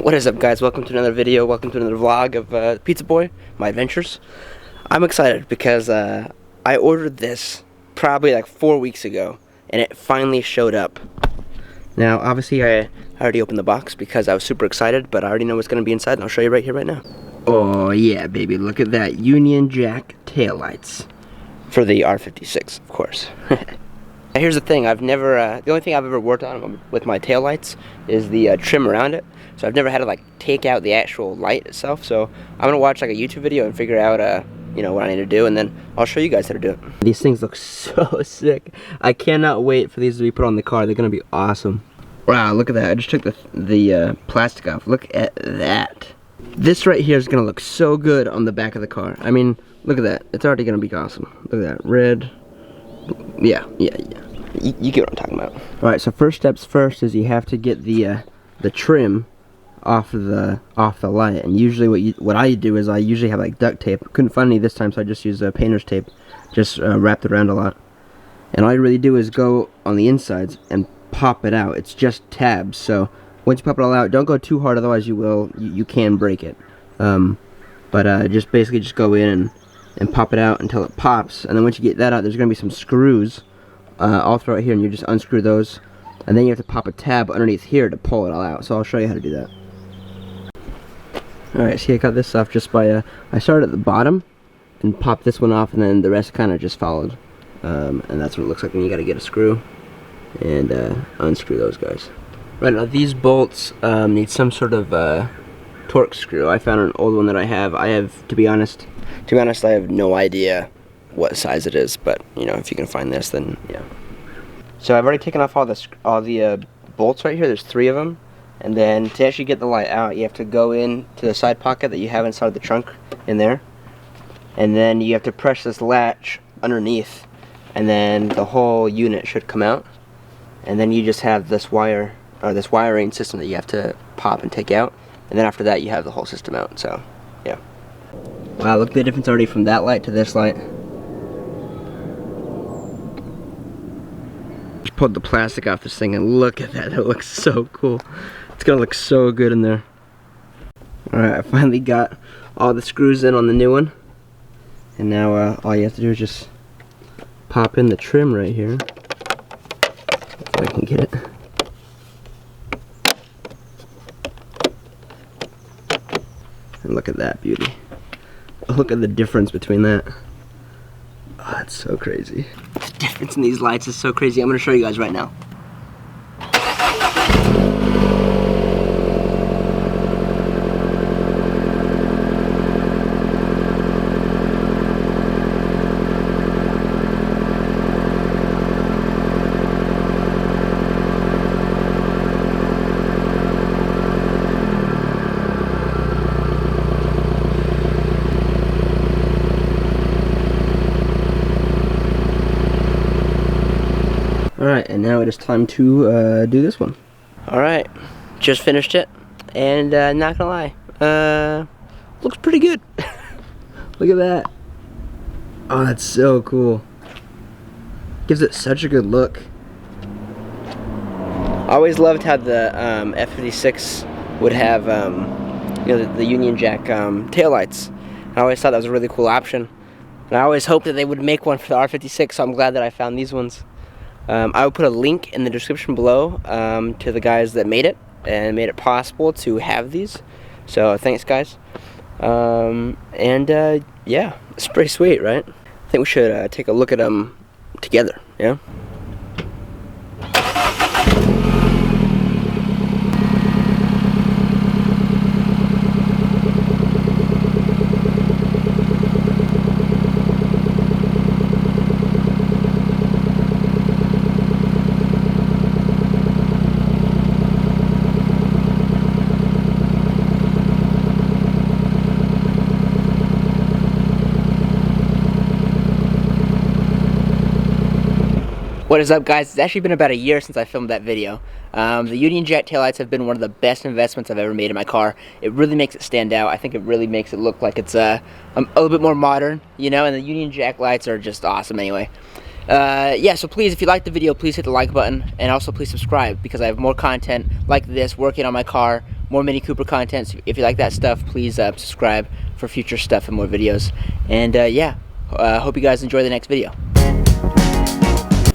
What is up, guys? Welcome to another video. Welcome to another vlog of Pizza Boy, my adventures. I'm excited because I ordered this probably like 4 weeks ago and it finally showed up. Now obviously I already opened the box because I was super excited, but I already know what's going to be inside and I'll show you right here right now. Oh yeah, baby, look at that. Union Jack taillights for the R56, of course. Here's the thing, I've never, the only thing I've ever worked on with my taillights is the trim around it. So I've never had to like take out the actual light itself. So I'm gonna watch like a YouTube video and figure out, you know, what I need to do, and then I'll show you guys how to do it. These things look so sick. I cannot wait for these to be put on the car. They're gonna be awesome. Wow, look at that. I just took the plastic off. Look at that. This right here is gonna look so good on the back of the car. I mean, look at that. It's already gonna be awesome. Look at that, red. Yeah. You get what I'm talking about. Alright, so first steps first is you have to get the trim off the light. And usually what I do is I usually have like duct tape. Couldn't find any this time, so I just used painter's tape. Just wrapped it around a lot. And all you really do is go on the insides and pop it out. It's just tabs, so once you pop it all out, don't go too hard, otherwise you can break it. Just basically just go in and pop it out until it pops. And then once you get that out, there's gonna be some screws all throughout here, and you just unscrew those, and then you have to pop a tab underneath here to pull it all out. So I'll show you how to do that. Alright, see, I got this off just by I started at the bottom and popped this one off, and then the rest kind of just followed. And that's what it looks like when you gotta get a screw and unscrew those guys. Right now, these bolts need some sort of torque screw. I found an old one that I have, to be honest, I have no idea what size it is, but you know, if you can find this, then yeah. So I've already taken off all the bolts right here. There's 3 of them, and then to actually get the light out, you have to go in to the side pocket that you have inside the trunk in there, and then you have to press this latch underneath, and then the whole unit should come out, and then you just have this wire or this wiring system that you have to pop and take out, and then after that you have the whole system out. So yeah. Wow, look at the difference already from that light to this light. Just pulled the plastic off this thing and look at that. It looks so cool. It's gonna look so good in there. Alright, I finally got all the screws in on the new one. And now all you have to do is just pop in the trim right here. If I can get it. And look at that beauty. Look at the difference between that. Oh, it's so crazy. The difference in these lights is so crazy. I'm going to show you guys right now. Alright, and now it is time to do this one. Alright, just finished it, and not gonna lie, looks pretty good. Look at that. Oh, that's so cool. Gives it such a good look. I always loved how the F56 would have you know, the Union Jack taillights. I always thought that was a really cool option. And I always hoped that they would make one for the R56, so I'm glad that I found these ones. I will put a link in the description below to the guys that made it and made it possible to have these. So thanks, guys. Yeah, it's pretty sweet, right? I think we should take a look at them together, yeah? What is up, guys? It's actually been about a year since I filmed that video. The Union Jack taillights have been one of the best investments I've ever made in my car. It really makes it stand out. I think it really makes it look like it's a little bit more modern, you know, and the Union Jack lights are just awesome anyway. Yeah, so please, if you liked the video, please hit the like button, and also please subscribe, because I have more content like this, working on my car, more Mini Cooper content. So if you like that stuff, please subscribe for future stuff and more videos. And yeah, hope you guys enjoy the next video.